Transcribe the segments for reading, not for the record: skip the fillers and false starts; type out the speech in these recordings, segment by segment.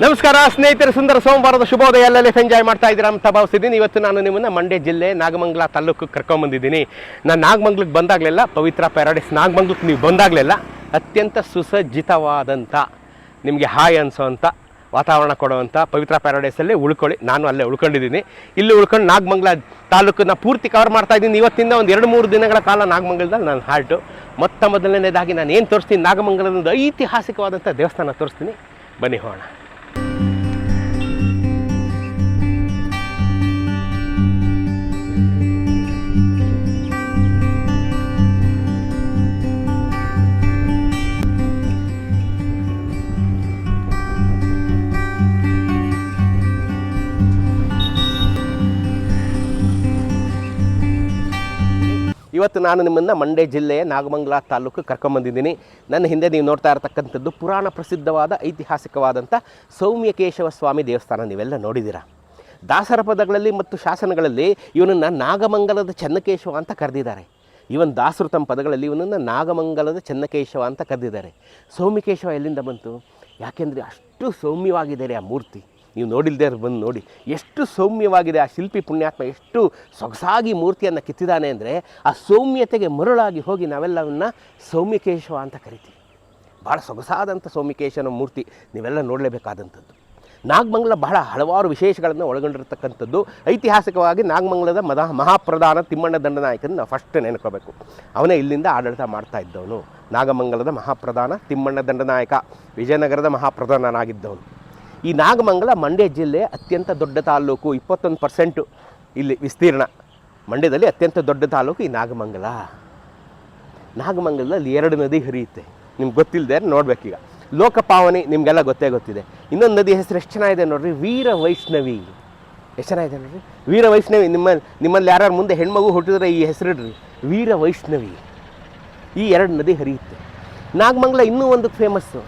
ನಮಸ್ಕಾರ ಸ್ನೇಹಿತರೆ, ಸುಂದರ ಸೋಮವಾರದ ಶುಭೋದಯ. ಎಲ್ಲೆಲ್ಲಿ ಎಂಜಾಯ್ ಮಾಡ್ತಾ ಇದ್ದೀರಾ ಅಂತ ಭಾವಿಸಿದ್ದೀನಿ. ಇವತ್ತು ನಾನು ನಿಮ್ಮನ್ನು ಮಂಡ್ಯ ಜಿಲ್ಲೆ ನಾಗಮಂಗಲ ತಾಲೂಕು ಕರ್ಕೊಂಬಂದಿದ್ದೀನಿ. ನಾನು ನಾಗಮಂಗಲಕ್ಕೆ ಬಂದಾಗಲೆಲ್ಲ, ಪವಿತ್ರ ಪ್ಯಾರಡೈಸ್ ನಾಗಮಂಗಲಕ್ಕೆ ನೀವು ಬಂದಾಗಲೆಲ್ಲ ಅತ್ಯಂತ ಸುಸಜ್ಜಿತವಾದಂಥ, ನಿಮಗೆ ಹಾಯ್ ಅನಿಸೋವಂಥ ವಾತಾವರಣ ಕೊಡುವಂಥ ಪವಿತ್ರ ಪ್ಯಾರಡೈಸಲ್ಲಿ ಉಳ್ಕೊಳ್ಳಿ. ನಾನು ಅಲ್ಲೇ ಉಳ್ಕೊಂಡಿದ್ದೀನಿ. ಇಲ್ಲಿ ಉಳ್ಕೊಂಡು ನಾಗಮಂಗಲ ತಾಲೂಕನ್ನ ಪೂರ್ತಿ ಕವರ್ ಮಾಡ್ತಾ ಇದ್ದೀನಿ. ಇವತ್ತಿಂದ ಒಂದು 2-3 ದಿನಗಳ ಕಾಲ ನಾಗಮಂಗಲದಲ್ಲಿ ನಾನು ಹಾಲ್ಟು. ಮೊದಲನೇದಾಗಿ ನಾನು ಏನು ತೋರಿಸ್ತೀನಿ, ನಾಗಮಂಗಲದ ಐತಿಹಾಸಿಕವಾದಂಥ ದೇವಸ್ಥಾನ ತೋರಿಸ್ತೀನಿ. ಬನ್ನಿ ಹೋಗೋಣ. ಇವತ್ತು ನಾನು ನಿಮ್ಮನ್ನು ಮಂಡ್ಯ ಜಿಲ್ಲೆಯ ನಾಗಮಂಗಲ ತಾಲೂಕು ಕರ್ಕೊಂಬಂದಿದ್ದೀನಿ. ನನ್ನ ಹಿಂದೆ ನೀವು ನೋಡ್ತಾ ಇರತಕ್ಕಂಥದ್ದು ಪುರಾಣ ಪ್ರಸಿದ್ಧವಾದ ಐತಿಹಾಸಿಕವಾದಂಥ ಸೌಮ್ಯಕೇಶವ ಸ್ವಾಮಿ ದೇವಸ್ಥಾನ. ನೀವೆಲ್ಲ ನೋಡಿದ್ದೀರಾ. ದಾಸರ ಪದಗಳಲ್ಲಿ ಮತ್ತು ಶಾಸನಗಳಲ್ಲಿ ಇವನನ್ನು ನಾಗಮಂಗಲದ ಚೆನ್ನಕೇಶವ ಅಂತ ಕರೆದಿದ್ದಾರೆ. ಇವನ್ ದಾಸರು ತಮ್ಮ ಪದಗಳಲ್ಲಿ ಇವನನ್ನು ನಾಗಮಂಗಲದ ಚೆನ್ನಕೇಶವ ಅಂತ ಕರೆದಿದ್ದಾರೆ. ಸೌಮ್ಯಕೇಶವ ಎಲ್ಲಿಂದ ಬಂತು? ಯಾಕೆಂದರೆ ಅಷ್ಟು ಸೌಮ್ಯವಾಗಿದೆ ಆ ಮೂರ್ತಿ. ನೀವು ನೋಡಿಲ್ದೇ ಬಂದು ನೋಡಿ, ಎಷ್ಟು ಸೌಮ್ಯವಾಗಿದೆ ಆ ಶಿಲ್ಪಿ ಪುಣ್ಯಾತ್ಮ. ಎಷ್ಟು ಸೊಗಸಾಗಿ ಮೂರ್ತಿಯನ್ನು ಕೆತ್ತಿದ್ದಾನೆ ಅಂದರೆ, ಆ ಸೌಮ್ಯತೆಗೆ ಮರುಳಾಗಿ ಹೋಗಿ ನಾವೆಲ್ಲವನ್ನ ಸೌಮ್ಯಕೇಶವ ಅಂತ ಕರಿತೀವಿ. ಭಾಳ ಸೊಗಸಾದಂಥ ಸೌಮ್ಯಕೇಶವನ ಮೂರ್ತಿ ನೀವೆಲ್ಲ ನೋಡಲೇಬೇಕಾದಂಥದ್ದು. ನಾಗಮಂಗಲ ಬಹಳ ಹಲವಾರು ವಿಶೇಷಗಳನ್ನು ಒಳಗೊಂಡಿರತಕ್ಕಂಥದ್ದು. ಐತಿಹಾಸಿಕವಾಗಿ ನಾಗಮಂಗಲದ ಮಹಾಪ್ರಧಾನ ತಿಮ್ಮಣ್ಣ ದಂಡನಾಯಕನ ನಾವು ಫಸ್ಟ್ ನೆನ್ಕೋಬೇಕು. ಅವನೇ ಇಲ್ಲಿಂದ ಆಡಳಿತ ಮಾಡ್ತಾ ಇದ್ದವನು. ನಾಗಮಂಗಲದ ಮಹಾಪ್ರಧಾನ ತಿಮ್ಮಣ್ಣ ದಂಡನಾಯಕ, ವಿಜಯನಗರದ ಮಹಾಪ್ರಧಾನನಾಗಿದ್ದವನು. ಈ ನಾಗಮಂಗಲ ಮಂಡ್ಯ ಜಿಲ್ಲೆ ಅತ್ಯಂತ ದೊಡ್ಡ ತಾಲೂಕು. 21% ಇಲ್ಲಿ ವಿಸ್ತೀರ್ಣ. ಮಂಡ್ಯದಲ್ಲಿ ಅತ್ಯಂತ ದೊಡ್ಡ ತಾಲೂಕು ಈ ನಾಗಮಂಗಲ. ನಾಗಮಂಗಲದಲ್ಲಿ 2 ನದಿ ಹರಿಯುತ್ತೆ. ನಿಮ್ಗೆ ಗೊತ್ತಿಲ್ಲದೆ ನೋಡ್ಬೇಕೀಗ. ಲೋಕಪಾವನಿ ನಿಮಗೆಲ್ಲ ಗೊತ್ತಿದೆ. ಇನ್ನೊಂದು ನದಿ ಹೆಸರು ಎಷ್ಟು ಚೆನ್ನಾಗಿದೆ ನೋಡ್ರಿ, ವೀರ ವೈಷ್ಣವಿ. ಎಷ್ಟು ಚೆನ್ನಾಗಿದೆ ನೋಡ್ರಿ, ವೀರ ವೈಷ್ಣವಿ. ನಿಮ್ಮಲ್ಲಿ ಯಾರು ಮುಂದೆ ಹೆಣ್ಮಗು ಹುಟ್ಟಿದ್ರೆ ಈ ಹೆಸರಿಡ್ರಿ, ವೀರ ವೈಷ್ಣವಿ. ಈ 2 ನದಿ ಹರಿಯುತ್ತೆ. ನಾಗಮಂಗಲ ಇನ್ನೂ ಒಂದು ಫೇಮಸ್ಸು,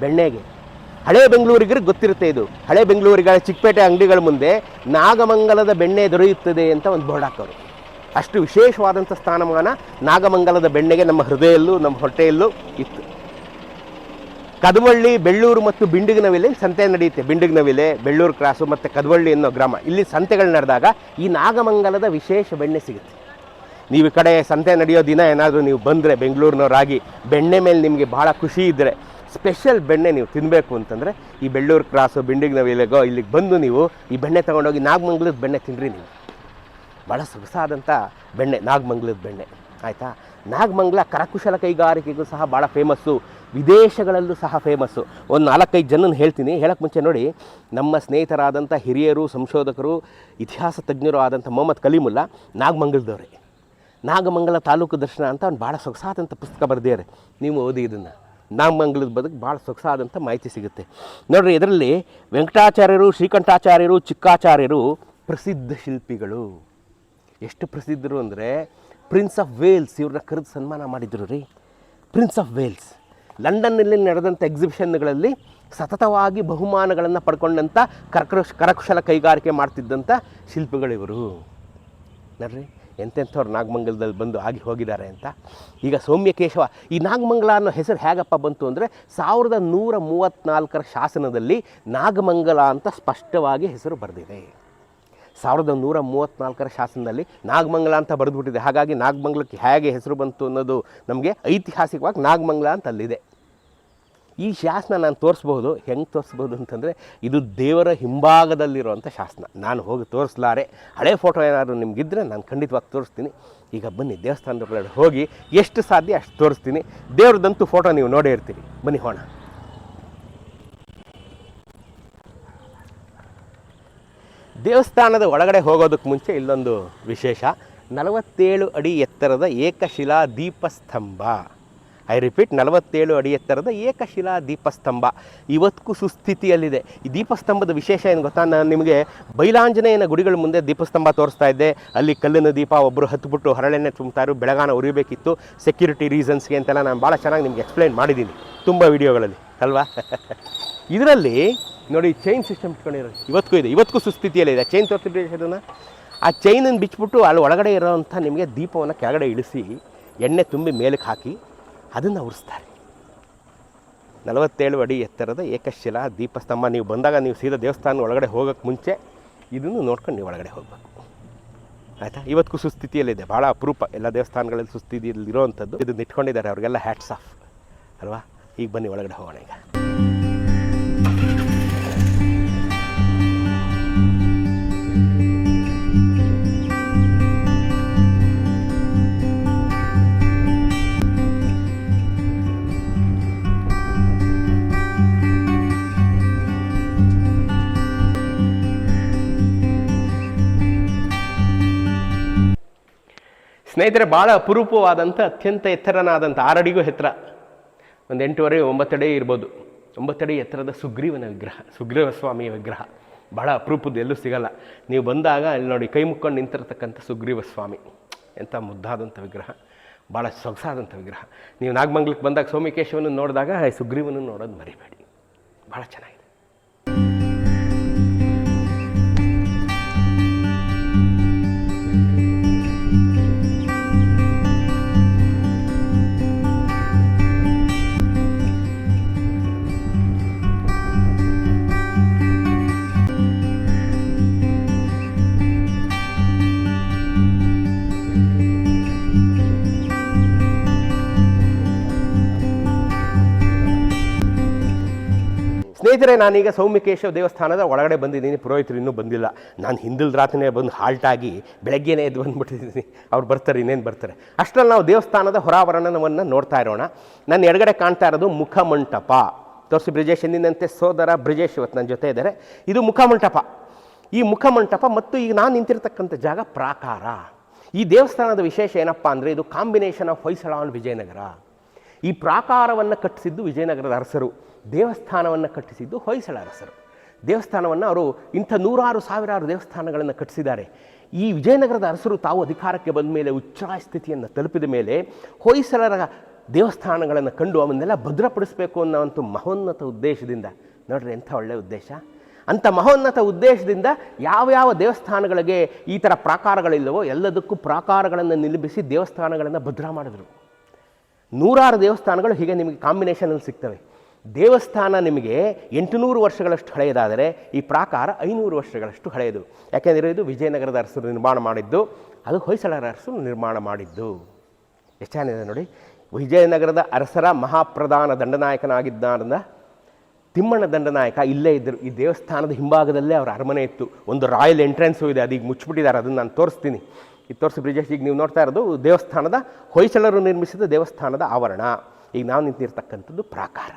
ಬೆಣ್ಣೆಗೆ. ಹಳೆ ಬೆಂಗಳೂರಿಗೆ ಗೊತ್ತಿರುತ್ತೆ ಇದು. ಹಳೆ ಬೆಂಗಳೂರಿಗಳ ಚಿಕ್ಕಪೇಟೆ ಅಂಗಡಿಗಳ ಮುಂದೆ ನಾಗಮಂಗಲದ ಬೆಣ್ಣೆ ದೊರೆಯುತ್ತದೆ ಅಂತ ಒಂದು ಬೋರ್ಡ್ ಹಾಕೋರು. ಅಷ್ಟು ವಿಶೇಷವಾದಂಥ ಸ್ಥಾನಮಾನ ನಾಗಮಂಗಲದ ಬೆಣ್ಣೆಗೆ ನಮ್ಮ ಹೃದಯಲ್ಲೂ ನಮ್ಮ ಹೊಟ್ಟೆಯಲ್ಲೂ ಇತ್ತು. ಕದವಳ್ಳಿ, ಬೆಳ್ಳೂರು ಮತ್ತು ಬಿಂಡಿಗನವಿಲೆ ಸಂತೆ ನಡೆಯುತ್ತೆ. ಬಿಂಡಿಗನವಿಲೆ, ಬೆಳ್ಳೂರು ಕ್ರಾಸು ಮತ್ತು ಕದವಳ್ಳಿ ಅನ್ನೋ ಗ್ರಾಮ, ಇಲ್ಲಿ ಸಂತೆಗಳು ನಡೆದಾಗ ಈ ನಾಗಮಂಗಲದ ವಿಶೇಷ ಬೆಣ್ಣೆ ಸಿಗುತ್ತೆ. ನೀವು ಈ ಕಡೆ ಸಂತೆ ನಡೆಯೋ ದಿನ ಏನಾದರೂ ನೀವು ಬಂದರೆ ಬೆಂಗಳೂರಿನವರಾಗಿ, ಬೆಣ್ಣೆ ಮೇಲೆ ನಿಮಗೆ ಭಾಳ ಖುಷಿ ಇದ್ದರೆ, ಸ್ಪೆಷಲ್ ಬೆಣ್ಣೆ ನೀವು ತಿನ್ನಬೇಕು ಅಂತಂದರೆ ಈ ಬೆಳ್ಳೂರು ಕ್ರಾಸು, ಬಿಂಡಿಗನವಿಲೆಗೋ ಇಲ್ಲಿಗೆ ಬಂದು ನೀವು ಈ ಬೆಣ್ಣೆ ತೊಗೊಂಡೋಗಿ ನಾಗಮಂಗಲದ ಬೆಣ್ಣೆ ತಿನ್ನಿರಿ. ನೀವು ಭಾಳ ಸೊಗಸಾದಂಥ ಬೆಣ್ಣೆ ನಾಗಮಂಗಲದ ಬೆಣ್ಣೆ, ಆಯಿತಾ. ನಾಗಮಂಗಲ ಕರಕುಶಲ ಕೈಗಾರಿಕೆಗೂ ಸಹ ಭಾಳ ಫೇಮಸ್ಸು, ವಿದೇಶಗಳಲ್ಲೂ ಸಹ ಫೇಮಸ್ಸು. ಒಂದು 4-5 ಜನನ ಹೇಳ್ತೀನಿ. ಹೇಳೋಕ್ಕೆ ಮುಂಚೆ ನೋಡಿ, ನಮ್ಮ ಸ್ನೇಹಿತರಾದಂಥ ಹಿರಿಯರು, ಸಂಶೋಧಕರು, ಇತಿಹಾಸ ತಜ್ಞರು ಆದಂಥ ಮೊಹಮ್ಮದ್ ಕಲೀಮುಲ್ಲಾ ನಾಗಮಂಗಲದವರೇ. ನಾಗಮಂಗಲ ತಾಲೂಕು ದರ್ಶನ ಅಂತ ಒಂದು ಭಾಳ ಸೊಗಸಾದಂಥ ಪುಸ್ತಕ ಬರೆದಿದ್ದಾರೆ. ನೀವು ಓದಿ ಇದನ್ನು. ನಾಗಮಂಗಲದ ಬದುಕು ಭಾಳ ಸೊಗಸಾದಂಥ ಮಾಹಿತಿ ಸಿಗುತ್ತೆ ನೋಡಿರಿ. ಇದರಲ್ಲಿ ವೆಂಕಟಾಚಾರ್ಯರು, ಶ್ರೀಕಂಠಾಚಾರ್ಯರು, ಚಿಕ್ಕಾಚಾರ್ಯರು ಪ್ರಸಿದ್ಧ ಶಿಲ್ಪಿಗಳು. ಎಷ್ಟು ಪ್ರಸಿದ್ಧರು ಅಂದರೆ, ಪ್ರಿನ್ಸ್ ಆಫ್ ವೇಲ್ಸ್ ಇವ್ರನ್ನ ಕರೆದು ಸನ್ಮಾನ ಮಾಡಿದ್ರು ರೀ. ಪ್ರಿನ್ಸ್ ಆಫ್ ವೇಲ್ಸ್ ಲಂಡನ್ನಲ್ಲಿ ನಡೆದಂಥ ಎಕ್ಸಿಬಿಷನ್ಗಳಲ್ಲಿ ಸತತವಾಗಿ ಬಹುಮಾನಗಳನ್ನು ಪಡ್ಕೊಂಡಂಥ ಕರಕುಶಲ ಕೈಗಾರಿಕೆ ಮಾಡ್ತಿದ್ದಂಥ ಶಿಲ್ಪಿಗಳಿವರು ನೋಡ್ರಿ. ಎಂತೆಂಥವ್ರು ನಾಗಮಂಗಲದಲ್ಲಿ ಬಂದು ಆಗಿ ಹೋಗಿದ್ದಾರೆ ಅಂತ. ಈಗ ಸೌಮ್ಯಕೇಶವ, ಈ ನಾಗಮಂಗಲ ಅನ್ನೋ ಹೆಸರು ಹೇಗಪ್ಪ ಬಂತು ಅಂದರೆ, 1134 ಶಾಸನದಲ್ಲಿ ನಾಗಮಂಗಲ ಅಂತ ಸ್ಪಷ್ಟವಾಗಿ ಹೆಸರು ಬರೆದಿದೆ. 1134 ಶಾಸನದಲ್ಲಿ ನಾಗಮಂಗಲ ಅಂತ ಬರೆದುಬಿಟ್ಟಿದೆ. ಹಾಗಾಗಿ ನಾಗಮಂಗಲಕ್ಕೆ ಹೇಗೆ ಹೆಸರು ಬಂತು ಅನ್ನೋದು ನಮಗೆ ಐತಿಹಾಸಿಕವಾಗಿ ನಾಗಮಂಗಲ ಅಂತ ಅಲ್ಲಿದೆ. ಈ ಶಾಸನ ನಾನು ತೋರಿಸ್ಬೋದು. ಹೆಂಗೆ ತೋರಿಸ್ಬೋದು ಅಂತಂದರೆ, ಇದು ದೇವರ ಹಿಂಭಾಗದಲ್ಲಿರುವಂಥ ಶಾಸನ. ನಾನು ಹೋಗಿ ತೋರಿಸ್ಲಾರೆ. ಹಳೆ ಫೋಟೋ ಏನಾದರೂ ನಿಮಗಿದ್ರೆ ನಾನು ಖಂಡಿತವಾಗಿ ತೋರಿಸ್ತೀನಿ. ಈಗ ಬನ್ನಿ, ದೇವಸ್ಥಾನದ ಒಳಗಡೆ ಹೋಗಿ ಎಷ್ಟು ಸಾಧ್ಯ ಅಷ್ಟು ತೋರಿಸ್ತೀನಿ. ದೇವ್ರದಂತೂ ಫೋಟೋ ನೀವು ನೋಡೇ ಇರ್ತೀರಿ. ಬನ್ನಿ ಹೋಣ. ದೇವಸ್ಥಾನದ ಒಳಗಡೆ ಹೋಗೋದಕ್ಕೆ ಮುಂಚೆ ಇಲ್ಲೊಂದು ವಿಶೇಷ. 47 ಅಡಿ ಎತ್ತರದ ಏಕಶಿಲಾ ದೀಪಸ್ತಂಭ. ಐ ರಿಪೀಟ್, 47 ಅಡಿ ಎತ್ತರದ ಏಕಶಿಲಾ ದೀಪಸ್ತಂಭ ಇವತ್ತಿಗೂ ಸುಸ್ಥಿತಿಯಲ್ಲಿದೆ. ಈ ದೀಪಸ್ತಂಭದ ವಿಶೇಷ ಏನು ಗೊತ್ತಾ? ನಾನು ನಿಮಗೆ ಬೈಲಾಂಜನೇಯನ ಗುಡಿಗಳ ಮುಂದೆ ದೀಪಸ್ತಂಭ ತೋರಿಸ್ತಾ ಇದ್ದೆ. ಅಲ್ಲಿ ಕಲ್ಲಿನ ದೀಪ, ಒಬ್ಬರು ಹತ್ಬಿಟ್ಟು ಹರಳೆಣ್ಣೆ ತುಂಬ್ತಾರು, ಬೆಳಗಾನ ಉರಿಬೇಕಿತ್ತು ಸೆಕ್ಯೂರಿಟಿ ರೀಸನ್ಸ್ಗೆ ಅಂತೆಲ್ಲ ನಾನು ಭಾಳ ಚೆನ್ನಾಗಿ ನಿಮ್ಗೆ ಎಕ್ಸ್ಪ್ಲೈನ್ ಮಾಡಿದ್ದೀನಿ ತುಂಬ ವಿಡಿಯೋಗಳಲ್ಲಿ ಅಲ್ವಾ. ಇದರಲ್ಲಿ ನೋಡಿ, ಚೈನ್ ಸಿಸ್ಟಮ್ ಇಟ್ಕೊಂಡಿರೋ ಇವತ್ತಿಗೂ ಇದೆ, ಇವತ್ತಿಗೂ ಸುಸ್ಥಿತಿಯಲ್ಲಿದೆ. ಚೈನ್ ತೋರಿಸಿದ್ದನ್ನು ಆ ಚೈನನ್ನು ಬಿಚ್ಚಿಬಿಟ್ಟು ಅಲ್ಲಿ ಒಳಗಡೆ ಇರೋವಂಥ ನಿಮಗೆ ದೀಪವನ್ನು ಕೆಳಗಡೆ ಇಳಿಸಿ ಎಣ್ಣೆ ತುಂಬಿ ಮೇಲಕ್ಕೆ ಹಾಕಿ ಅದನ್ನು ಉರಿಸ್ತಾರೆ. 47 ಅಡಿ ಎತ್ತರದ ಏಕಶಿಲಾ ದೀಪಸ್ತಂಭ. ನೀವು ಬಂದಾಗ ನೀವು ಸೀದಾ ದೇವಸ್ಥಾನ ಒಳಗಡೆ ಹೋಗೋಕ್ಕೆ ಮುಂಚೆ ಇದನ್ನು ನೋಡ್ಕೊಂಡು ನೀವು ಒಳಗಡೆ ಹೋಗಬೇಕು, ಆಯಿತಾ. ಇವತ್ತಿಗೂ ಸುಸ್ಥಿತಿಯಲ್ಲಿದೆ, ಭಾಳ ಅಪರೂಪ. ಎಲ್ಲ ದೇವಸ್ಥಾನಗಳಲ್ಲಿ ಸುಸ್ಥಿತಿಯಲ್ಲಿರೋವಂಥದ್ದು. ಇದನ್ನು ಇಟ್ಕೊಂಡಿದ್ದಾರೆ, ಅವ್ರಿಗೆಲ್ಲ ಹ್ಯಾಟ್ಸ್ ಆಫ್ ಅಲ್ವಾ. ಈಗ ಬನ್ನಿ ಒಳಗಡೆ ಹೋಗೋಣ. ಈಗ ಸ್ನೇಹಿತರೆ, ಭಾಳ ಅಪರೂಪವಾದಂಥ ಅತ್ಯಂತ ಎತ್ತರನಾದಂಥ 6 ಅಡಿಗೂ ಎತ್ತರ, ಒಂದು 8.5 9 ಅಡಿ ಇರ್ಬೋದು. 9 ಅಡಿ ಎತ್ತರದ ಸುಗ್ರೀವನ ವಿಗ್ರಹ, ಸುಗ್ರೀವ ಸ್ವಾಮಿಯ ವಿಗ್ರಹ. ಭಾಳ ಅಪರೂಪದ್ದು, ಎಲ್ಲೂ ಸಿಗಲ್ಲ. ನೀವು ಬಂದಾಗ ಅಲ್ಲಿ ನೋಡಿ, ಕೈ ಮುಕ್ಕೊಂಡು ನಿಂತಿರ್ತಕ್ಕಂಥ ಸುಗ್ರೀವ ಸ್ವಾಮಿ. ಎಂಥ ಮುದ್ದಾದಂಥ ವಿಗ್ರಹ, ಭಾಳ ಸೊಗಸಾದಂಥ ವಿಗ್ರಹ. ನೀವು ನಾಗಮಂಗಲಕ್ಕೆ ಬಂದಾಗ ಸೋಮಕೇಶವನ ನೋಡಿದಾಗ ಸುಗ್ರೀವನ ನೋಡೋದು ಮರಿಬೇಡಿ, ಭಾಳ ಚೆನ್ನಾಗಿದೆ. ಸ್ನೇಹಿತರೆ, ನಾನೀಗ ಸೌಮ್ಯಕೇಶವ ದೇವಸ್ಥಾನದ ಒಳಗಡೆ ಬಂದಿದ್ದೀನಿ. ಪುರೋಹಿತರು ಇನ್ನೂ ಬಂದಿಲ್ಲ. ನಾನು ಹಿಂದಿಲ್ ರಾತ್ರಿನೇ ಬಂದು ಹಾಲ್ಟಾಗಿ ಬೆಳಗ್ಗೆನೇ ಎದ್ದು ಬಂದುಬಿಟ್ಟಿದ್ದೀನಿ. ಅವ್ರು ಬರ್ತಾರೆ, ಇನ್ನೇನು ಬರ್ತಾರೆ. ಅಷ್ಟರಲ್ಲಿ ನಾವು ದೇವಸ್ಥಾನದ ಹೊರಾವರಣವನ್ನು ನೋಡ್ತಾ ಇರೋಣ. ನನ್ನ ಎಡಗಡೆ ಕಾಣ್ತಾ ಇರೋದು ಮುಖಮಂಟಪ. ತೋರಿಸಿ ಬ್ರಿಜೇಶ್, ಎಂದಿನಂತೆ ಸೋದರ ಬ್ರಿಜೇಶ್ ಇವತ್ತು ನನ್ನ ಜೊತೆ ಇದ್ದಾರೆ. ಇದು ಮುಖಮಂಟಪ. ಈ ಮುಖಮಂಟಪ ಮತ್ತು ಈಗ ನಾನು ನಿಂತಿರ್ತಕ್ಕಂಥ ಜಾಗ ಪ್ರಾಕಾರ. ಈ ದೇವಸ್ಥಾನದ ವಿಶೇಷ ಏನಪ್ಪ ಅಂದರೆ, ಇದು combination of Hoysala and Vijayanagara. ಈ ಪ್ರಾಕಾರವನ್ನು ಕಟ್ಟಿಸಿದ್ದು ವಿಜಯನಗರದ ಅರಸರು, ದೇವಸ್ಥಾನವನ್ನು ಕಟ್ಟಿಸಿದ್ದು ಹೊಯ್ಸಳ ಅರಸರು. ದೇವಸ್ಥಾನವನ್ನು ಅವರು ಇಂಥ 100 ಸಾವಿರಾರು ದೇವಸ್ಥಾನಗಳನ್ನು ಕಟ್ಟಿಸಿದ್ದಾರೆ. ಈ ವಿಜಯನಗರದ ಅರಸರು ತಾವು ಅಧಿಕಾರಕ್ಕೆ ಬಂದ ಮೇಲೆ, ಉಚ್ಛ್ರಾಯ ಸ್ಥಿತಿಯನ್ನು ತಲುಪಿದ ಮೇಲೆ, ಹೊಯ್ಸಳರ ದೇವಸ್ಥಾನಗಳನ್ನು ಕಂಡು ಅವನ್ನೆಲ್ಲ ಭದ್ರಪಡಿಸಬೇಕು ಅನ್ನೋವಂಥ ಮಹೋನ್ನತ ಉದ್ದೇಶದಿಂದ, ನೋಡ್ರಿ ಎಂಥ ಒಳ್ಳೆಯ ಉದ್ದೇಶ. ಅಂಥ ಮಹೋನ್ನತ ಉದ್ದೇಶದಿಂದ ಯಾವ್ಯಾವ ದೇವಸ್ಥಾನಗಳಿಗೆ ಈ ಥರ ಪ್ರಾಕಾರಗಳಿಲ್ಲವೋ ಎಲ್ಲದಕ್ಕೂ ಪ್ರಾಕಾರಗಳನ್ನು ನಿಲ್ಲಿಸಿ ದೇವಸ್ಥಾನಗಳನ್ನು ಭದ್ರ ಮಾಡಿದ್ರು. 100 ದೇವಸ್ಥಾನಗಳು ಹೀಗೆ ನಿಮಗೆ ಕಾಂಬಿನೇಷನಲ್ಲಿ ಸಿಗ್ತವೆ. ದೇವಸ್ಥಾನ ನಿಮಗೆ 800 ವರ್ಷಗಳಷ್ಟು ಹಳೆಯದಾದರೆ ಈ ಪ್ರಾಕಾರ 500 ವರ್ಷಗಳಷ್ಟು ಹಳೆಯದು. ಯಾಕೆಂದರೆ ಇದು ವಿಜಯನಗರದ ಅರಸರು ನಿರ್ಮಾಣ ಮಾಡಿದ್ದು, ಅದು ಹೊಯ್ಸಳರ ಅರಸರು ನಿರ್ಮಾಣ ಮಾಡಿದ್ದು. ಎಷ್ಟು ಚೆನ್ನಾಗಿದೆ ನೋಡಿ. ವಿಜಯನಗರದ ಅರಸರ ಮಹಾಪ್ರಧಾನ ದಂಡನಾಯಕನಾಗಿದ್ದಾನ ತಿಮ್ಮಣ್ಣ ದಂಡನಾಯಕ ಇಲ್ಲೇ ಇದ್ದರು. ಈ ದೇವಸ್ಥಾನದ ಹಿಂಭಾಗದಲ್ಲೇ ಅವರ ಅರಮನೆ ಇತ್ತು. ಒಂದು ರಾಯಲ್ ಎಂಟ್ರೆನ್ಸು ಇದೆ, ಅದೀಗ ಮುಚ್ಚಿಬಿಟ್ಟಿದ್ದಾರೆ. ಅದನ್ನು ನಾನು ತೋರಿಸ್ತೀನಿ. ಇದು ತೋರಿಸಿ ಬ್ರಿಜೇಶ್. ಈಗ ನೀವು ನೋಡ್ತಾ ಇರೋದು ದೇವಸ್ಥಾನದ, ಹೊಯ್ಸಳರು ನಿರ್ಮಿಸಿದ ದೇವಸ್ಥಾನದ ಆವರಣ. ಈಗ ನಾವು ನಿಂತಿರ್ತಕ್ಕಂಥದ್ದು ಪ್ರಾಕಾರ,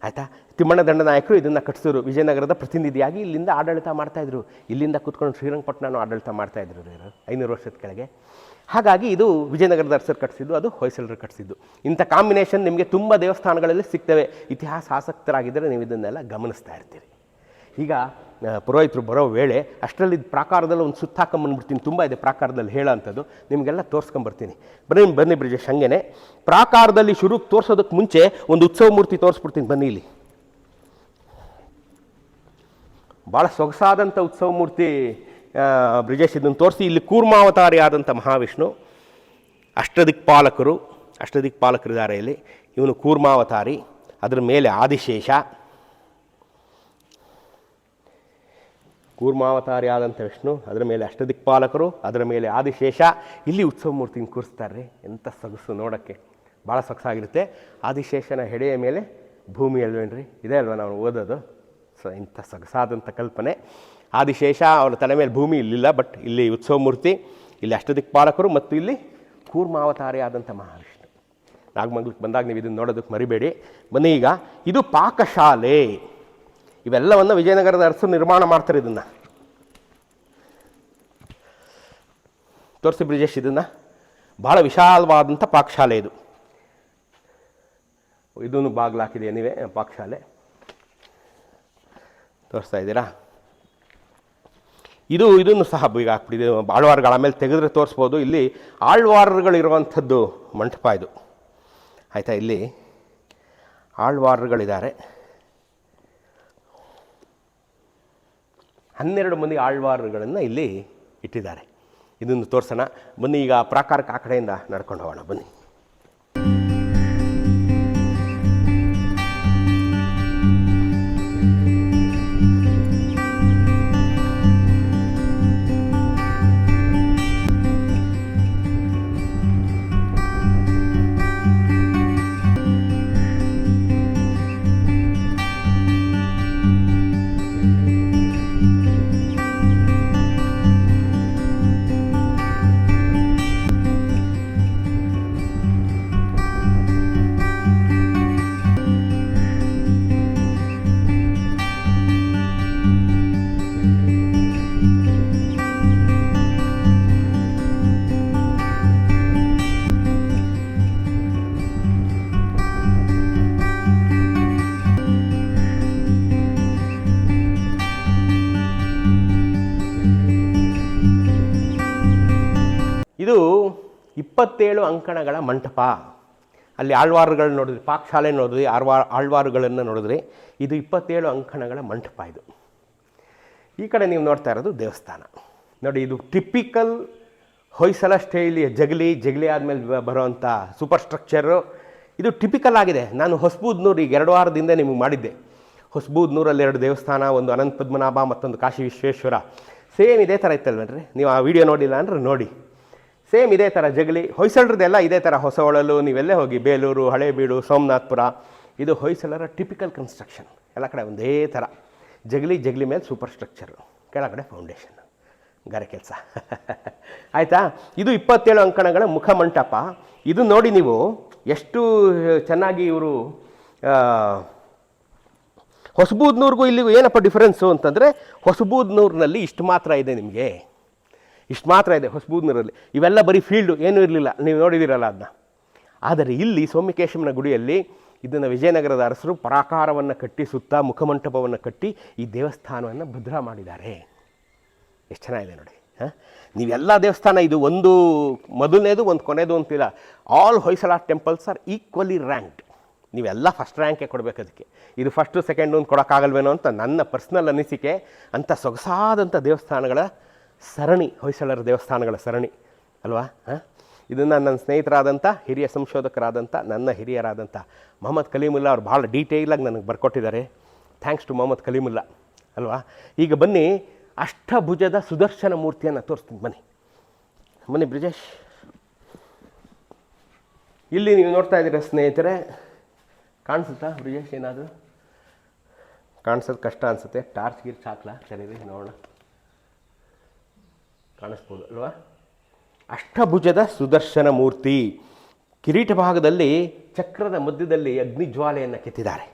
ಆಯಿತಾ. ತಿಮ್ಮಣ್ಣ ದಂಡನಾಯಕರು ಇದನ್ನು ಕಟ್ಟಿಸಿದ್ರು. ವಿಜಯನಗರದ ಪ್ರತಿನಿಧಿಯಾಗಿ ಇಲ್ಲಿಂದ ಆಡಳಿತ ಮಾಡ್ತಾಯಿದ್ರು. ಇಲ್ಲಿಂದ ಕೂತ್ಕೊಂಡು ಶ್ರೀರಂಗಪಟ್ಟಣನೂ ಆಡಳಿತ ಮಾಡ್ತಾಯಿದ್ರು 500 ವರ್ಷದ ಕೆಳಗೆ. ಹಾಗಾಗಿ ಇದು ವಿಜಯನಗರದ ಅರಸರು ಕಟ್ಟಿಸಿದ್ದು, ಅದು ಹೊಯ್ಸಳರು ಕಟ್ಟಿಸಿದ್ದು. ಇಂಥ ಕಾಂಬಿನೇಷನ್ ನಿಮಗೆ ತುಂಬ ದೇವಸ್ಥಾನಗಳಲ್ಲಿ ಸಿಗ್ತವೆ. ಇತಿಹಾಸ ಆಸಕ್ತರಾಗಿದ್ದರೆ ನೀವು ಇದನ್ನೆಲ್ಲ ಗಮನಿಸ್ತಾ ಇರ್ತೀರಿ. ಈಗ ಪುರೋಹಿತರು ಬರೋ ವೇಳೆ ಅಷ್ಟರಲ್ಲಿ ಪ್ರಾಕಾರದಲ್ಲಿ ಒಂದು ಸುತ್ತಾಕೊಂಬಂದ್ಬಿಡ್ತೀನಿ. ತುಂಬ ಇದೆ ಪ್ರಾಕಾರದಲ್ಲಿ ಹೇಳೋ ಅಂಥದ್ದು, ನಿಮಗೆಲ್ಲ ತೋರಿಸ್ಕೊಂಬರ್ತೀನಿ. ಬನ್ನಿ ಬ್ರಿಜೇಶ್. ಹಂಗೆ ಪ್ರಾಕಾರದಲ್ಲಿ ಶುರು ತೋರಿಸೋದಕ್ಕೆ ಮುಂಚೆ ಒಂದು ಉತ್ಸವ ಮೂರ್ತಿ ತೋರಿಸ್ಬಿಡ್ತೀನಿ. ಬನ್ನಿ ಇಲ್ಲಿ. ಭಾಳ ಸೊಗಸಾದಂಥ ಉತ್ಸವ ಮೂರ್ತಿ ಬ್ರಿಜೇಶ್. ಇದನ್ನು ತೋರಿಸಿ. ಇಲ್ಲಿ ಕೂರ್ಮಾವತಾರಿ ಆದಂಥ ಮಹಾವಿಷ್ಣು, ಅಷ್ಟದಿಕ್ಪಾಲಕರಿದ್ದಾರೆ ಇಲ್ಲಿ. ಇವನು ಕೂರ್ಮಾವತಾರಿ, ಅದರ ಮೇಲೆ ಆದಿಶೇಷ. ಕೂರ್ಮಾವತಾರಿ ಆದಂಥ ವಿಷ್ಣು, ಅದರ ಮೇಲೆ ಅಷ್ಟದಿಕ್ಪಾಲಕರು, ಅದರ ಮೇಲೆ ಆದಿಶೇಷ. ಇಲ್ಲಿ ಉತ್ಸವ ಮೂರ್ತಿನ ಕೂರಿಸ್ತಾರೆ. ಎಂಥ ಸೊಗಸು ನೋಡೋಕ್ಕೆ, ಭಾಳ ಸೊಗಸಾಗಿರುತ್ತೆ. ಆದಿಶೇಷನ ಹೆಡೆಯ ಮೇಲೆ ಭೂಮಿ ಅಲ್ವೇನ್ರಿ, ಇದೇ ಅಲ್ವ ನಾವು ಓದೋದು. ಸೊ ಇಂಥ ಸೊಗಸಾದಂಥ ಕಲ್ಪನೆ. ಆದಿಶೇಷ ಅವರ ತಲೆ ಮೇಲೆ ಭೂಮಿ ಇಲ್ಲಿಲ್ಲ, ಬಟ್ ಇಲ್ಲಿ ಉತ್ಸವ ಮೂರ್ತಿ, ಇಲ್ಲಿ ಅಷ್ಟದಿಕ್ಪಾಲಕರು ಮತ್ತು ಇಲ್ಲಿ ಕೂರ್ಮಾವತಾರಿ ಆದಂಥ ಮಹಾವಿಷ್ಣು. ನಾಗಮಂಗಲಕ್ಕೆ ಬಂದಾಗ ನೀವು ಇದನ್ನು ನೋಡೋದಕ್ಕೆ ಮರಿಬೇಡಿ. ಬನ್ನಿ, ಈಗ ಇದು ಪಾಕಶಾಲೆ. ಇವೆಲ್ಲವನ್ನು ವಿಜಯನಗರದ ಅರಸರು ನಿರ್ಮಾಣ ಮಾಡ್ತಾರೆ. ಇದನ್ನು ತೋರಿಸಿ ಬ್ರಿಜೇಶ್, ಇದನ್ನು ಭಾಳ ವಿಶಾಲವಾದಂಥ ಪಾಕಶಾಲೆ ಇದು. ಇದನ್ನು ಬಾಗಿಲಾಕಿದೆ ನೀವೇ ಪಾಕಶಾಲೆ ತೋರಿಸ್ತಾ ಇದ್ದೀರಾ. ಇದನ್ನು ಸಹ ಈಗ ಹಾಕ್ಬಿಟ್ಟಿದೆ. ಆಳ್ವಾರ್ಗಳು ಆಮೇಲೆ ತೆಗೆದ್ರೆ ತೋರಿಸ್ಬೋದು. ಇಲ್ಲಿ ಆಳ್ವಾರ್ಗಳಿರುವಂಥದ್ದು ಮಂಟಪ ಇದು, ಆಯಿತಾ. ಇಲ್ಲಿ ಆಳ್ವಾರ್ಗಳಿದ್ದಾರೆ, 12 ಮಂದಿ ಆಳ್ವಾರ್ಗಳನ್ನು ಇಲ್ಲಿ ಇಟ್ಟಿದ್ದಾರೆ. ಇದನ್ನು ತೋರಿಸೋಣ ಬನ್ನಿ. ಈಗ ಪ್ರಾಕಾರಕ್ಕೆ ಆ ಕಡೆಯಿಂದ ನಡ್ಕೊಂಡು ಹೋಗೋಣ ಬನ್ನಿ. ಇದು 27 ಅಂಕಣಗಳ ಮಂಟಪ. ಅಲ್ಲಿ ಆಳ್ವಾರುಗಳು ನೋಡಿದ್ರಿ, ಪಾಕಶಾಲೆ ನೋಡಿದ್ರಿ, ಆಳ್ವಾರುಗಳನ್ನು ನೋಡಿದ್ರಿ. ಇದು 27 ಅಂಕಣಗಳ ಮಂಟಪ. ಇದು ಈ ಕಡೆ ನೀವು ನೋಡ್ತಾ ಇರೋದು ದೇವಸ್ಥಾನ ನೋಡಿ. ಇದು ಟಿಪಿಕಲ್ ಹೊಯ್ಸಳ ಸ್ಟೈಲಿಯ ಜಗಲಿ ಆದಮೇಲೆ ಬರೋವಂಥ ಸೂಪರ್ ಸ್ಟ್ರಕ್ಚರು. ಇದು ಟಿಪಿಕಲ್ ಆಗಿದೆ. ನಾನು ಹೊಸಬೂದ್ನೂರು ಈಗ 2 ವಾರದಿಂದ ನಿಮಗೆ ಮಾಡಿದ್ದೆ. ಹೊಸಬೂದ್ನೂರಲ್ಲಿ 2 ದೇವಸ್ಥಾನ, ಒಂದು ಅನಂತ ಪದ್ಮನಾಭ, ಮತ್ತೊಂದು ಕಾಶಿ ವಿಶ್ವೇಶ್ವರ. ಸೇಮ್ ಇದೇ ಥರ ಇತ್ತಲ್ವೇನ್ರಿ? ನೀವು ಆ ವಿಡಿಯೋ ನೋಡಿಲ್ಲ ಅಂದರೆ ನೋಡಿ. ಸೇಮ್ ಇದೇ ಥರ ಜಗಲಿ. ಹೊಯ್ಸಳರದೆಲ್ಲ ಇದೇ ಥರ. ಹೊಸಹೊಳಲು ನೀವೆಲ್ಲೇ ಹೋಗಿ, ಬೇಲೂರು, ಹಳೇಬೀಡು, ಸೋಮನಾಥ್ಪುರ, ಇದು ಹೊಯ್ಸಳರ ಟಿಪಿಕಲ್ ಕನ್ಸ್ಟ್ರಕ್ಷನ್. ಎಲ್ಲ ಕಡೆ ಒಂದೇ ಥರ ಜಗಲಿ ಮೇಲೆ ಸೂಪರ್ ಸ್ಟ್ರಕ್ಚರು, ಕೆಳಗಡೆ ಫೌಂಡೇಶನ್, ಗಾರೆ ಕೆಲಸ. ಆಯಿತಾ? ಇದು 27 ಅಂಕಣಗಳ ಮುಖಮಂಟಪ. ಇದು ನೋಡಿ ನೀವು ಎಷ್ಟು ಚೆನ್ನಾಗಿ ಇವರು ಹೊಸಬೂದ್ನೂರಿಗೂ ಇಲ್ಲಿಗೂ ಏನಪ್ಪ ಡಿಫ್ರೆನ್ಸು ಅಂತಂದರೆ, ಹೊಸಬೂದ್ನೂರಿನಲ್ಲಿ ಇಷ್ಟು ಮಾತ್ರ ಇದೆ, ನಿಮಗೆ ಇಷ್ಟು ಮಾತ್ರ ಇದೆ ಹೊಸಬೂದ್ನೂರಲ್ಲಿ. ಇವೆಲ್ಲ ಬರೀ ಫೀಲ್ಡು, ಏನೂ ಇರಲಿಲ್ಲ, ನೀವು ನೋಡಿದಿರಲ್ಲ ಅದನ್ನ. ಆದರೆ ಇಲ್ಲಿ ಸೋಮಕೇಶವನ ಗುಡಿಯಲ್ಲಿ ಇದನ್ನು ವಿಜಯನಗರದ ಅರಸರು ಪ್ರಾಕಾರವನ್ನು ಕಟ್ಟಿ, ಸುತ್ತ ಮುಖಮಂಟಪವನ್ನು ಕಟ್ಟಿ ಈ ದೇವಸ್ಥಾನವನ್ನು ಭದ್ರ ಮಾಡಿದ್ದಾರೆ. ಎಷ್ಟು ಚೆನ್ನಾಗಿದೆ ನೋಡಿ. ನೀವೆಲ್ಲ ದೇವಸ್ಥಾನ, ಇದು ಒಂದು ಮೊದಲನೇದು ಒಂದು ಕೊನೆಯದು ಅಂತಿಲ್ಲ. All Hoysala temples are equally ranked. ನೀವೆಲ್ಲ ಫಸ್ಟ್ ರ್ಯಾಂಕೇ ಕೊಡಬೇಕು ಅದಕ್ಕೆ. ಇದು ಫಸ್ಟು ಸೆಕೆಂಡು ಅಂತ ಕೊಡೋಕ್ಕಾಗಲ್ವೇನೋ ಅಂತ ನನ್ನ ಪರ್ಸ್ನಲ್ ಅನಿಸಿಕೆ. ಅಂಥ ಸೊಗಸಾದಂಥ ದೇವಸ್ಥಾನಗಳ ಸರಣಿ, ಹೊಯ್ಸಳರ ದೇವಸ್ಥಾನಗಳ ಸರಣಿ ಅಲ್ವಾ? ಇದನ್ನು ನನ್ನ ಸ್ನೇಹಿತರಾದಂಥ, ಹಿರಿಯ ಸಂಶೋಧಕರಾದಂಥ, ನನ್ನ ಹಿರಿಯರಾದಂಥ ಮೊಹಮ್ಮದ್ ಕಲೀಮುಲ್ಲಾ ಅವ್ರು ಭಾಳ ಡೀಟೇಲಾಗಿ ನನಗೆ ಬರ್ಕೊಟ್ಟಿದ್ದಾರೆ. ಥ್ಯಾಂಕ್ಸ್ ಟು ಮೊಹಮ್ಮದ್ ಕಲೀಮುಲ್ಲಾ ಅಲ್ವಾ? ಈಗ ಬನ್ನಿ, ಅಷ್ಟಭುಜದ ಸುದರ್ಶನ ಮೂರ್ತಿಯನ್ನು ತೋರಿಸ್ತೀನಿ. ಬನ್ನಿ ಬ್ರಿಜೇಶ್. ಇಲ್ಲಿ ನೀವು ನೋಡ್ತಾ ಇದ್ದೀರ ಸ್ನೇಹಿತರೆ, ಕಾಣಿಸುತ್ತಾ ಬ್ರಿಜೇಶ್? ಏನಾದರೂ ಕಾಣಿಸೋದು ಕಷ್ಟ ಅನಿಸುತ್ತೆ. ಟಾರ್ಚ್ ಗಿರ್ಚ್ ಹಾಕ್ಲಾ? ಸರಿ ನೋಡೋಣ. ಕಾಣಿಸ್ಬೋದು ಅಲ್ವಾ? ಅಷ್ಟಭುಜದ ಸುದರ್ಶನ ಮೂರ್ತಿ. ಕಿರೀಟ ಭಾಗದಲ್ಲಿ ಚಕ್ರದ ಮಧ್ಯದಲ್ಲಿ ಅಗ್ನಿಜ್ವಾಲೆಯನ್ನು ಕೆತ್ತಿದ್ದಾರೆ.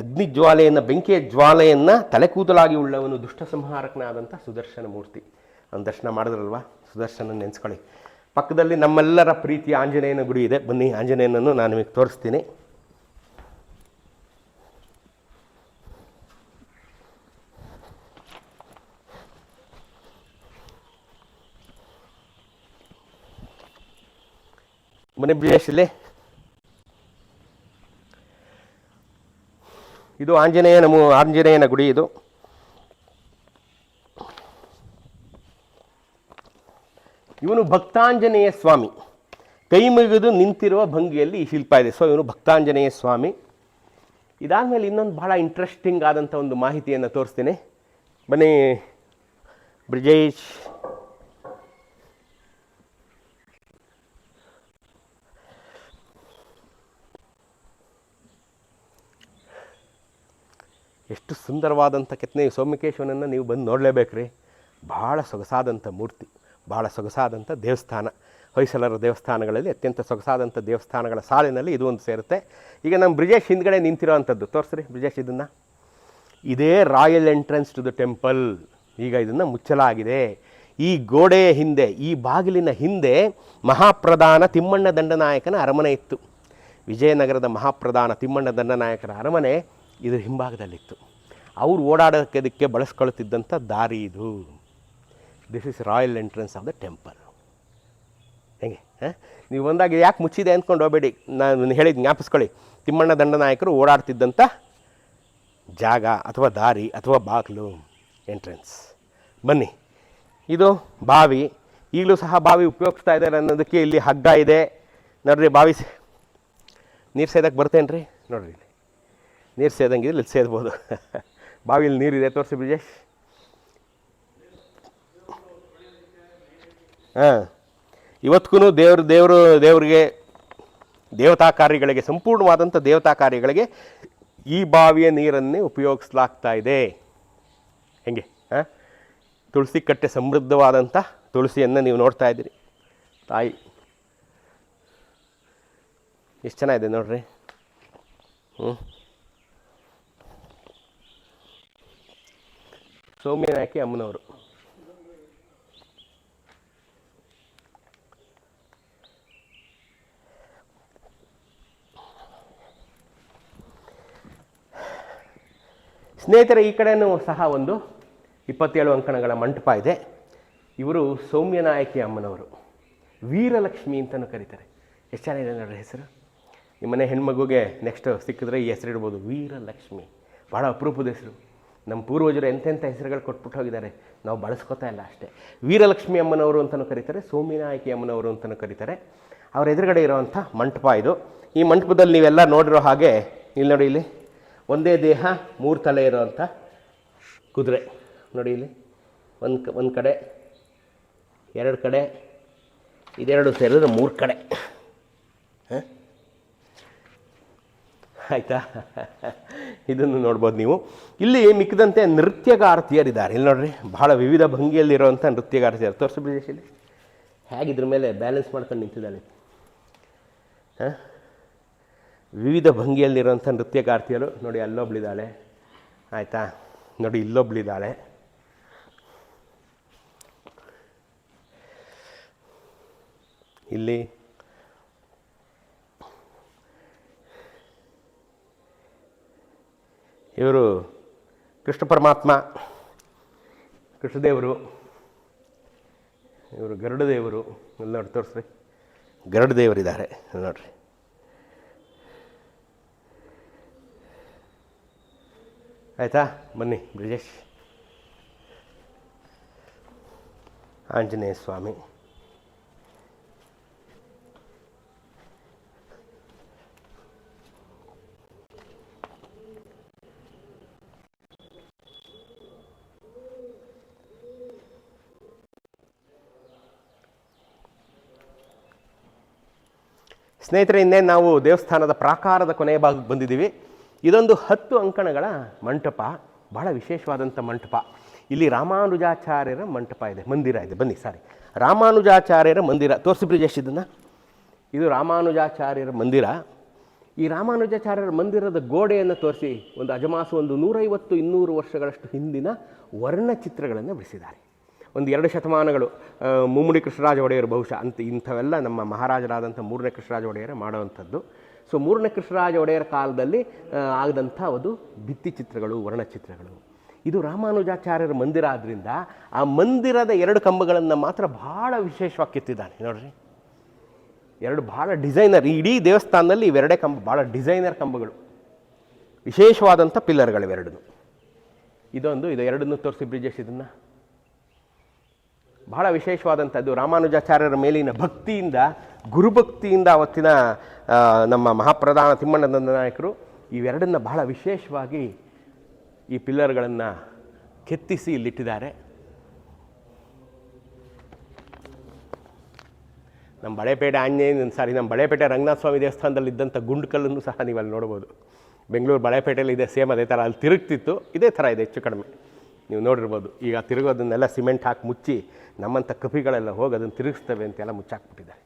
ಅಗ್ನಿಜ್ವಾಲೆಯನ್ನು, ಬೆಂಕಿಯ ಜ್ವಾಲೆಯನ್ನು ತಲೆಕೂದಲಾಗಿ ಉಳ್ಳವನು ದುಷ್ಟ ಸಂಹಾರಕನಾದಂಥ ಸುದರ್ಶನ ಮೂರ್ತಿ. ಒಂದು ದರ್ಶನ ಮಾಡಿದ್ರಲ್ವ, ಸುದರ್ಶನ ನೆನೆಸ್ಕೊಳ್ಳಿ. ಪಕ್ಕದಲ್ಲಿ ನಮ್ಮೆಲ್ಲರ ಪ್ರೀತಿಯ ಆಂಜನೇಯನ ಗುಡಿ ಇದೆ. ಬನ್ನಿ, ಆಂಜನೇಯನನ್ನು ನಾನು ನಿಮಗೆ ತೋರಿಸ್ತೀನಿ. ಮನೆ ಬ್ರಿಜೇಶಲ್ಲಿ ಇದು ಆಂಜನೇಯನ ಗುಡಿ. ಇದು ಇವನು ಭಕ್ತಾಂಜನೇಯ ಸ್ವಾಮಿ. ಕೈ ಮುಗಿದು ನಿಂತಿರುವ ಭಂಗಿಯಲ್ಲಿ ಈ ಶಿಲ್ಪ ಇದೆ. ಸೊ ಇವನು ಭಕ್ತಾಂಜನೇಯ ಸ್ವಾಮಿ. ಇದಾದಮೇಲೆ ಇನ್ನೊಂದು ಭಾಳ ಇಂಟ್ರೆಸ್ಟಿಂಗ್ ಆದಂಥ ಒಂದು ಮಾಹಿತಿಯನ್ನು ತೋರಿಸ್ತೀನಿ. ಬನ್ನಿ ಬ್ರಿಜೇಶ್. ಎಷ್ಟು ಸುಂದರವಾದಂಥ ಕೆತ್ತನೆ. ಸೋಮಕೇಶ್ವರನನ್ನು ನೀವು ಬಂದು ನೋಡಲೇಬೇಕು ರೀ. ಭಾಳ ಸೊಗಸಾದಂಥ ಮೂರ್ತಿ, ಭಾಳ ಸೊಗಸಾದಂಥ ದೇವಸ್ಥಾನ. ಹೊಯ್ಸಳರ ದೇವಸ್ಥಾನಗಳಲ್ಲಿ ಅತ್ಯಂತ ಸೊಗಸಾದಂಥ ದೇವಸ್ಥಾನಗಳ ಸಾಲಿನಲ್ಲಿ ಇದು ಒಂದು ಸೇರುತ್ತೆ. ಈಗ ನಮ್ಮ ಬ್ರಿಜೇಶ್ ಹಿಂದ್ಗಡೆ ನಿಂತಿರೋ ಅಂಥದ್ದು ತೋರಿಸ್ರಿ ಬ್ರಿಜೇಶ್. ಇದನ್ನು ಇದೇ royal entrance to the temple. ಈಗ ಇದನ್ನು ಮುಚ್ಚಲಾಗಿದೆ. ಈ ಗೋಡೆಯ ಹಿಂದೆ, ಈ ಬಾಗಿಲಿನ ಹಿಂದೆ ಮಹಾಪ್ರಧಾನ ತಿಮ್ಮಣ್ಣ ದಂಡನಾಯಕನ ಅರಮನೆ ಇತ್ತು. ವಿಜಯನಗರದ ಮಹಾಪ್ರಧಾನ ತಿಮ್ಮಣ್ಣ ದಂಡನಾಯಕರ ಅರಮನೆ ಇದ್ರ ಹಿಂಭಾಗದಲ್ಲಿತ್ತು. ಅವರು ಓಡಾಡೋದಕ್ಕೆ ಬಳಸ್ಕೊಳ್ತಿದ್ದಂಥ ದಾರಿ ಇದು. This is royal entrance of the temple. ಹೇಗೆ ನೀವು ಬಂದಾಗ ಯಾಕೆ ಮುಚ್ಚಿದೆ ಅಂದ್ಕೊಂಡು ಹೋಗಬೇಡಿ. ನಾನು ಹೇಳಿದ ಜ್ಞಾಪಿಸ್ಕೊಳ್ಳಿ, ತಿಮ್ಮಣ್ಣ ದಂಡನಾಯಕರು ಓಡಾಡ್ತಿದ್ದಂಥ ಜಾಗ ಅಥವಾ ದಾರಿ ಅಥವಾ ಬಾಗಿಲು, ಎಂಟ್ರೆನ್ಸ್. ಬನ್ನಿ, ಇದು ಬಾವಿ. ಈಗಲೂ ಸಹ ಬಾವಿ ಉಪಯೋಗಿಸ್ತಾ ಇದ್ದಾರೆ ಅನ್ನೋದಕ್ಕೆ ಇಲ್ಲಿ ಹಗ್ಗ ಇದೆ ನೋಡ್ರಿ. ಬಾವಿ ನೀರು ಸೇದಕ್ಕೆ ಬರ್ತೇನೆ ರೀ ನೋಡ್ರಿ. ಇಲ್ಲಿ ನೀರು ಸೇದಂಗಿದೆ, ಇಲ್ಲಿ ಸೇದ್ಬೋದು. ಬಾವಿಲಿ ನೀರಿದೆ, ತೋರಿಸಿ ಬ್ರಿಜೇಶ್. ಹಾಂ, ಇವತ್ತಿಗೂ ದೇವರಿಗೆ ದೇವತಾ ಕಾರ್ಯಗಳಿಗೆ, ಸಂಪೂರ್ಣವಾದಂಥ ದೇವತಾ ಕಾರ್ಯಗಳಿಗೆ ಈ ಬಾವಿಯ ನೀರನ್ನೇ ಉಪಯೋಗಿಸಲಾಗ್ತಾ ಇದೆ. ಹೆಂಗೆ ತುಳಸಿ ಕಟ್ಟೆ, ಸಮೃದ್ಧವಾದಂಥ ತುಳಸಿಯನ್ನು ನೀವು ನೋಡ್ತಾ ಇದ್ದೀರಿ. ತಾಯಿ ಎಷ್ಟು ಚೆನ್ನಾಗಿದೆ ನೋಡ್ರಿ. ಸೌಮ್ಯನಾಯಕಿ ಅಮ್ಮನವರು. ಸ್ನೇಹಿತರೆ, ಈ ಕಡೆಯೂ ಸಹ ಒಂದು 27 ಅಂಕಣಗಳ ಮಂಟಪ ಇದೆ. ಇವರು ಸೌಮ್ಯನಾಯಕಿ ಅಮ್ಮನವರು, ವೀರಲಕ್ಷ್ಮಿ ಅಂತಲೂ ಕರೀತಾರೆ. ಎಷ್ಟು ಚೆನ್ನಾಗಿದೆ ನೋಡ್ರಿ ಹೆಸರು. ನಿಮ್ಮನೆ ಹೆಣ್ಮಗುಗೆ ನೆಕ್ಸ್ಟ್ ಸಿಕ್ಕಿದ್ರೆ ಈ ಹೆಸರಿಡ್ಬೋದು, ವೀರಲಕ್ಷ್ಮಿ. ಭಾಳ ಅಪರೂಪದ ಹೆಸರು. ನಮ್ಮ ಪೂರ್ವಜರು ಎಂತೆಂಥ ಹೆಸರುಗಳು ಕೊಟ್ಬಿಟ್ಟು ಹೋಗಿದ್ದಾರೆ, ನಾವು ಬಳಸ್ಕೊತಾ ಇಲ್ಲ ಅಷ್ಟೇ. ವೀರಲಕ್ಷ್ಮಿ ಅಮ್ಮನವರು ಅಂತಲೂ ಕರೀತಾರೆ, ಸೌಮ್ಯನಾಯಕಿ ಅಮ್ಮನವರು ಅಂತಲೂ ಕರೀತಾರೆ. ಅವರ ಎದುರುಗಡೆ ಇರೋವಂಥ ಮಂಟಪ ಇದು. ಈ ಮಂಟಪದಲ್ಲಿ ನೀವೆಲ್ಲ ನೋಡಿರೋ ಹಾಗೆ ಇಲ್ಲಿ ನೋಡಿ, ಇಲ್ಲಿ ಒಂದೇ ದೇಹ 3 ತಲೆ ಇರೋವಂಥ ಕುದುರೆ ನೋಡಿ. ಇಲ್ಲಿ ಒಂದು ಕಡೆ, 2 ಕಡೆ, ಇದೆರಡು ಸೇರಿದ್ರೆ 3 ಕಡೆ. ಆಯಿತಾ? ಇದನ್ನು ನೋಡ್ಬೋದು ನೀವು. ಇಲ್ಲಿ ಮಿಕ್ಕಿದಂತೆ ನೃತ್ಯಗಾರ್ತಿಯರಿದ್ದಾರೆ. ಇಲ್ಲಿ ನೋಡ್ರಿ, ಭಾಳ ವಿವಿಧ ಭಂಗಿಯಲ್ಲಿರುವಂಥ ನೃತ್ಯಗಾರ್ತಿಯರು. ತೋರಿಸಿ ಬ್ರಿಜೇಶ್ ಇಲ್ಲಿ ಹೇಗಿದ್ರ ಮೇಲೆ ಬ್ಯಾಲೆನ್ಸ್ ಮಾಡ್ಕೊಂಡು ನಿಂತಿದ್ದಾಳೆ. ವಿವಿಧ ಭಂಗಿಯಲ್ಲಿರುವಂಥ ನೃತ್ಯಗಾರ್ತಿಯರು ನೋಡಿ. ಅಲ್ಲೊಬ್ಳಿದ್ದಾಳೆ, ಆಯಿತಾ? ನೋಡಿ, ಇಲ್ಲೊಬ್ಳಿದ್ದಾಳೆ. ಇಲ್ಲಿ ಇವರು ಕೃಷ್ಣ ಪರಮಾತ್ಮ, ಕೃಷ್ಣದೇವರು. ಇವರು ಗರುಡದೇವರು. ಇಲ್ಲಿ ನೋಡಿ, ತೋರಿಸ್ರಿ, ಗರುಡದೇವರಿದ್ದಾರೆ ನೋಡ್ರಿ. ಆಯಿತಾ? ಬನ್ನಿ ಬ್ರಿಜೇಶ್. ಆಂಜನೇಯ ಸ್ವಾಮಿ. ಸ್ನೇಹಿತರೆ, ಇನ್ನೇನು ನಾವು ದೇವಸ್ಥಾನದ ಪ್ರಾಕಾರದ ಕೊನೆಯ ಭಾಗಕ್ಕೆ ಬಂದಿದ್ದೀವಿ. ಇದೊಂದು 10 ಅಂಕಣಗಳ ಮಂಟಪ, ಭಾಳ ವಿಶೇಷವಾದಂಥ ಮಂಟಪ. ಇಲ್ಲಿ ರಾಮಾನುಜಾಚಾರ್ಯರ ಮಂಟಪ ಇದೆ, ಮಂದಿರ ಇದೆ. ಬನ್ನಿ, ರಾಮಾನುಜಾಚಾರ್ಯರ ಮಂದಿರ. ತೋರಿಸಿ ಬ್ರಿಜೇಶ್ ಇದನ್ನು. ಇದು ರಾಮಾನುಜಾಚಾರ್ಯರ ಮಂದಿರ. ಈ ರಾಮಾನುಜಾಚಾರ್ಯರ ಮಂದಿರದ ಗೋಡೆಯನ್ನು ತೋರಿಸಿ ಒಂದು ಅಜಮಾಸು ಒಂದು 150-200 ವರ್ಷಗಳಷ್ಟು ಹಿಂದಿನ ವರ್ಣಚಿತ್ರಗಳನ್ನು ಬಿಡಿಸಿದ್ದಾರೆ. ಒಂದು 2 ಶತಮಾನಗಳು. ಮುಮ್ಮಡಿ ಕೃಷ್ಣರಾಜ ಒಡೆಯರು ಬಹುಶಃ ಇಂಥವೆಲ್ಲ ನಮ್ಮ ಮಹಾರಾಜರಾದಂಥ 3ನೇ ಕೃಷ್ಣರಾಜ ಒಡೆಯರ ಮಾಡುವಂಥದ್ದು. ಸೊ 3ನೇ ಕೃಷ್ಣರಾಜ ಒಡೆಯರ ಕಾಲದಲ್ಲಿ ಆಗದಂಥ ಒಂದು ಭಿತ್ತಿಚಿತ್ರಗಳು, ವರ್ಣಚಿತ್ರಗಳು. ಇದು ರಾಮಾನುಜಾಚಾರ್ಯರ ಮಂದಿರ ಆದ್ದರಿಂದ ಆ ಮಂದಿರದ 2 ಕಂಬಗಳನ್ನು ಮಾತ್ರ ಭಾಳ ವಿಶೇಷವಾಗಿ ಕೆತ್ತಿದ್ದಾನೆ ನೋಡ್ರಿ. 2 ಭಾಳ ಡಿಸೈನರ್. ಇಡೀ ದೇವಸ್ಥಾನದಲ್ಲಿ ಇವೆರಡೇ ಕಂಬ ಭಾಳ ಡಿಸೈನರ್ ಕಂಬಗಳು, ವಿಶೇಷವಾದಂಥ ಪಿಲ್ಲರ್ಗಳು ಇವೆರಡೂ. ಇದೊಂದು, ಇದು ಎರಡನ್ನೂ ತೋರಿಸಿ ಬ್ರಿಜೇಶ್. ಇದನ್ನು ಬಹಳ ವಿಶೇಷವಾದಂಥದ್ದು. ರಾಮಾನುಜಾಚಾರ್ಯರ ಮೇಲಿನ ಭಕ್ತಿಯಿಂದ, ಗುರುಭಕ್ತಿಯಿಂದ ಅವತ್ತಿನ ನಮ್ಮ ಮಹಾಪ್ರಧಾನ ತಿಮ್ಮಣ್ಣ ದಂಡನಾಯಕರು ಇವೆರಡನ್ನು ಬಹಳ ವಿಶೇಷವಾಗಿ ಈ ಪಿಲ್ಲರ್ಗಳನ್ನು ಕೆತ್ತಿಸಿ ಇಲ್ಲಿಟ್ಟಿದ್ದಾರೆ. ನಮ್ಮ ಬಳೆಪೇಟೆ ನಮ್ಮ ಬಳೆಪೇಟೆ ರಂಗನಾಥ ಸ್ವಾಮಿ ದೇವಸ್ಥಾನದಲ್ಲಿದ್ದಂಥ ಗುಂಡು ಕಲ್ಲನ್ನು ಸಹ ನೀವು ಅಲ್ಲಿ ನೋಡ್ಬೋದು. ಬೆಂಗಳೂರು ಬಳೆಪೇಟೆಯಲ್ಲಿ ಇದೆ ಸೇಮ್ ಅದೇ ಥರ, ಅಲ್ಲಿ ತಿರುಗ್ತಿತ್ತು, ಇದೇ ಥರ ಇದೆ ಹೆಚ್ಚು ಕಡಿಮೆ. ನೀವು ನೋಡಿರ್ಬೋದು. ಈಗ ತಿರುಗೋದನ್ನೆಲ್ಲ ಸಿಮೆಂಟ್ ಹಾಕಿ ಮುಚ್ಚಿ ನಮ್ಮಂಥ ಕಪಿಗಳೆಲ್ಲ ಹೋಗಿ ಅದನ್ನು ತಿರುಗಿಸ್ತವೆ ಅಂತೆಲ್ಲ ಮುಚ್ಚಾಕ್ಬಿಟ್ಟಿದ್ದಾರೆ.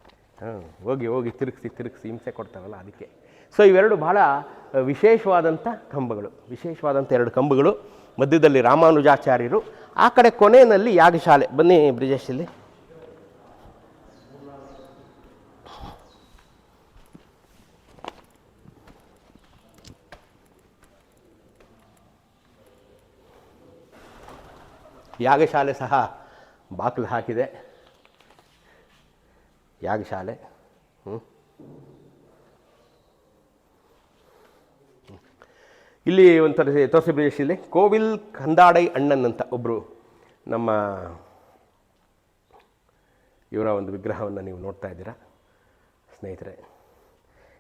ಹೋಗಿ ತಿರುಗಿಸಿ ಹಿಂಸೆ ಕೊಡ್ತಾವಲ್ಲ ಅದಕ್ಕೆ. ಸೊ ಇವೆರಡು ಭಾಳ ವಿಶೇಷವಾದಂಥ ಕಂಬಗಳು, ವಿಶೇಷವಾದಂಥ 2 ಕಂಬಗಳು. ಮಧ್ಯದಲ್ಲಿ ರಾಮಾನುಜಾಚಾರ್ಯರು, ಆ ಕಡೆ ಕೊನೆಯಲ್ಲಿ ಯಾಗಶಾಲೆ. ಬನ್ನಿ ಬ್ರಿಜೇಶ್ ಇಲ್ಲಿ. ಯಾಗಶಾಲೆ ಸಹ ಬಾಗಿಲು ಹಾಕಿದೆ. ಯಾಗಶಾಲೆ ಇಲ್ಲಿ ಒಂಥರ ತೋರಿಸಿ ಬ್ರಿಜೇಶ್. ಇಲ್ಲಿ ಕೋವಿಲ್ ಕಂದಾಡೈ ಅಣ್ಣನ್ ಅಂತ ಒಬ್ಬರು ನಮ್ಮ ಇವರ ಒಂದು ವಿಗ್ರಹವನ್ನು ನೀವು ನೋಡ್ತಾ ಇದ್ದೀರಾ ಸ್ನೇಹಿತರೆ.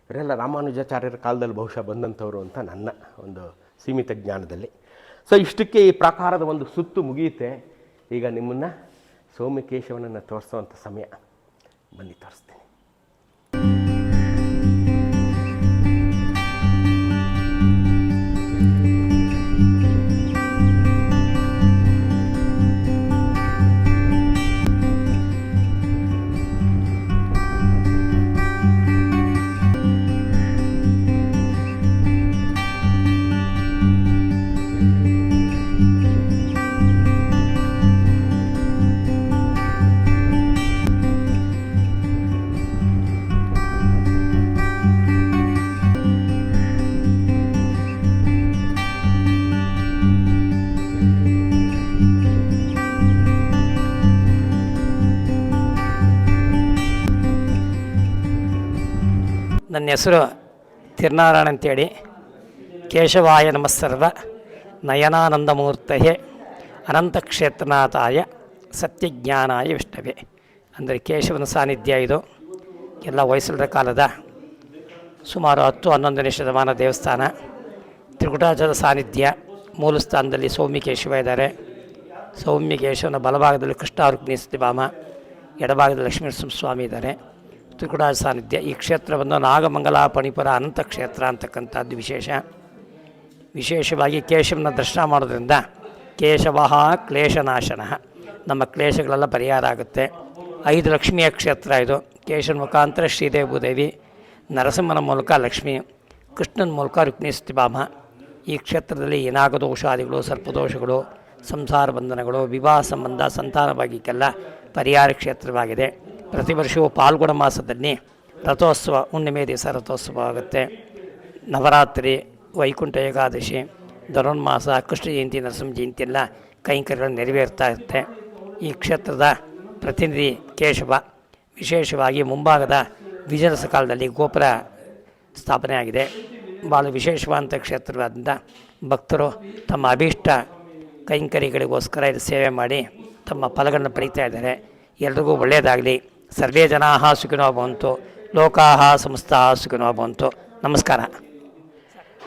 ಇವರೆಲ್ಲ ರಾಮಾನುಜಾಚಾರ್ಯರ ಕಾಲದಲ್ಲಿ ಬಹುಶಃ ಬಂದಂಥವ್ರು ಅಂತ ನನ್ನ ಒಂದು ಸೀಮಿತ ಜ್ಞಾನದಲ್ಲಿ. ಸೊ ಇಷ್ಟಕ್ಕೆ ಈ ಪ್ರಾಕಾರದ ಒಂದು ಸುತ್ತು ಮುಗಿಯುತ್ತೆ. ಈಗ ನಿಮ್ಮನ್ನು ಸೋಮಕೇಶವನನ್ನು ತೋರಿಸೋವಂಥ ಸಮಯ. ಬನ್ನಿ ತೋರಿಸ್ತೀನಿ. ನನ್ನ ಹೆಸರು ತಿರ್ನಾರಾಯಣ ಅಂತೇಳಿ. ಕೇಶವಾಯ ನಮಸ್ಸರ್ವ ನಯನಾನಂದಮೂರ್ತಯೇ ಅನಂತಕ್ಷೇತ್ರನಾಥಾಯ ಸತ್ಯಜ್ಞಾನಾಯ ವಿಷ್ಣವೇ. ಅಂದರೆ ಕೇಶವನ ಸಾನ್ನಿಧ್ಯ ಇದು. ಎಲ್ಲ ಹೊಯ್ಸಳರ ಕಾಲದ ಸುಮಾರು 10-11ನೇ ಶತಮಾನ ದೇವಸ್ಥಾನ. ತ್ರಿಕುಟಾಚಲ ಸಾನ್ನಿಧ್ಯ. ಮೂಲ ಸ್ಥಾನದಲ್ಲಿ ಸೌಮ್ಯಕೇಶವ ಇದ್ದಾರೆ. ಸೌಮ್ಯಕೇಶವನ ಬಲಭಾಗದಲ್ಲಿ ಕೃಷ್ಣ ರುಕ್ಮಿಣಿ ಸತ್ಯಭಾಮ, ಎಡಭಾಗದಲ್ಲಿ ಲಕ್ಷ್ಮೀನರಸಿಂಹಸ್ವಾಮಿ ಇದ್ದಾರೆ. ತ್ರಿಕುಟಾಚಲ ಸಾನ್ನಿಧ್ಯ. ಈ ಕ್ಷೇತ್ರವನ್ನು ನಾಗಮಂಗಲ ಪಣಿಪುರ ಅನಂತ ಕ್ಷೇತ್ರ ಅಂತಕ್ಕಂಥದ್ದು ವಿಶೇಷವಾಗಿ ಕೇಶವನ ದರ್ಶನ ಮಾಡೋದ್ರಿಂದ ಕೇಶವ ಕ್ಲೇಶನಾಶನ, ನಮ್ಮ ಕ್ಲೇಶಗಳೆಲ್ಲ ಪರಿಹಾರ ಆಗುತ್ತೆ. 5 ಲಕ್ಷ್ಮಿಯ ಕ್ಷೇತ್ರ ಇದು. ಕೇಶವನ ಮುಖಾಂತರ ಶ್ರೀದೇವಿ ಭೂದೇವಿ, ನರಸಿಂಹನ ಮೂಲಕ ಲಕ್ಷ್ಮಿ, ಕೃಷ್ಣನ ಮೂಲಕ ರುಕ್ಮಿಣಿ ಸತ್ಯಭಾಮ. ಈ ಕ್ಷೇತ್ರದಲ್ಲಿ ನಾಗದೋಷಾದಿಗಳು, ಸರ್ಪದೋಷಗಳು, ಸಂಸಾರ ಬಂಧನಗಳು, ವಿವಾಹ ಸಂಬಂಧ, ಸಂತಾನ ಭಾಗ್ಯಕ್ಕೆಲ್ಲ ಪರಿಹಾರ ಕ್ಷೇತ್ರವಾಗಿದೆ. ಪ್ರತಿ ವರ್ಷವೂ ಪಾಲ್ಗುಣ ಮಾಸದಲ್ಲಿ ರಥೋತ್ಸವ, ಹುಣ್ಣಿಮೆ ದಿವಸ ರಥೋತ್ಸವ ಆಗುತ್ತೆ. ನವರಾತ್ರಿ, ವೈಕುಂಠ ಏಕಾದಶಿ, ಧನುರ್ಮಾಸ, ಕೃಷ್ಣ ಜಯಂತಿ, ನರಸಿಂಹ ಜಯಂತಿ ಎಲ್ಲ ಕೈಂಕರ್ಯಗಳು ನೆರವೇರ್ತಾ ಇರುತ್ತೆ. ಈ ಕ್ಷೇತ್ರದ ಪ್ರತಿನಿಧಿ ಕೇಶವ. ವಿಶೇಷವಾಗಿ ಮುಂಭಾಗದ ವಿಜಯನಸ ಕಾಲದಲ್ಲಿ ಗೋಪುರ ಸ್ಥಾಪನೆ ಆಗಿದೆ. ಭಾಳ ವಿಶೇಷವಾದಂಥ ಕ್ಷೇತ್ರವಾದ್ದರಿಂದ ಭಕ್ತರು ತಮ್ಮ ಅಭೀಷ್ಟ ಕೈಂಕರ್ಯಗಳಿಗೋಸ್ಕರ ಇದು ಸೇವೆ ಮಾಡಿ ತಮ್ಮ ಫಲಗಳನ್ನು ಪಡೀತಾ ಇದ್ದಾರೆ. ಎಲ್ರಿಗೂ ಒಳ್ಳೆಯದಾಗಲಿ. ಸರ್ವೇ ಜನಾಃ ಸುಖಿನೋ ಭವಂತು, ಲೋಕಾಃ ಸಮಸ್ತಾಃ ಸುಖಿನೋ ಭವಂತು. ನಮಸ್ಕಾರ.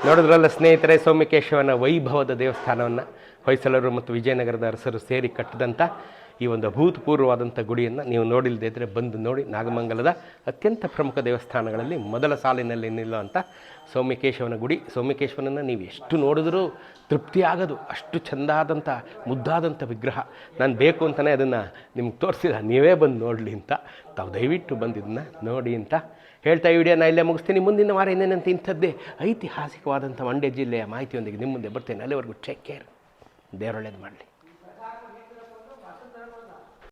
ನೋಡಿದ್ರಲ್ಲ ಸ್ನೇಹಿತರೆ, ಸೋಮಕೇಶವನ ವೈಭವದ ದೇವಸ್ಥಾನವನ್ನು ಹೊಯ್ಸಳರು ಮತ್ತು ವಿಜಯನಗರದ ಅರಸರು ಸೇರಿ ಕಟ್ಟಿದಂಥ ಈ ಒಂದು ಅಭೂತಪೂರ್ವವಾದಂಥ ಗುಡಿಯನ್ನು ನೀವು ನೋಡಿಲ್ಲದೆ ಇದ್ದರೆ ಬಂದು ನೋಡಿ. ನಾಗಮಂಗಲದ ಅತ್ಯಂತ ಪ್ರಮುಖ ದೇವಸ್ಥಾನಗಳಲ್ಲಿ ಮೊದಲ ಸಾಲಿನಲ್ಲಿ ನಿಲ್ಲುವಂಥ ಸೋಮಕೇಶವನ ಗುಡಿ. ಸೋಮಕೇಶವನನ್ನು ನೀವು ಎಷ್ಟು ನೋಡಿದ್ರೂ ತೃಪ್ತಿ ಆಗೋದು, ಅಷ್ಟು ಚೆಂದಾದಂಥ ಮುದ್ದಾದಂಥ ವಿಗ್ರಹ. ನಾನು ಬೇಕು ಅಂತಲೇ ಅದನ್ನು ನಿಮ್ಗೆ ತೋರಿಸಿದ, ನೀವೇ ಬಂದು ನೋಡಲಿ ಅಂತ. ತಾವು ದಯವಿಟ್ಟು ಬಂದಿದ್ದನ್ನ ನೋಡಿ ಅಂತ ಹೇಳ್ತಾ ಈ ವಿಡಿಯೋನ ಇಲ್ಲೇ ಮುಗಿಸ್ತೀನಿ. ಮುಂದಿನ ವಾರ ಏನೇನಂತ ಇಂಥದ್ದೇ ಐತಿಹಾಸಿಕವಾದಂಥ ಮಂಡ್ಯ ಜಿಲ್ಲೆಯ ಮಾಹಿತಿಯೊಂದಿಗೆ ನಿಮ್ಮ ಮುಂದೆ ಬರ್ತೇನೆ. ಅಲ್ಲಿವರೆಗೂ ಟೇಕ್ ಕೇರ್. ದೇವರೊಳ್ಳೇದು ಮಾಡಲಿ.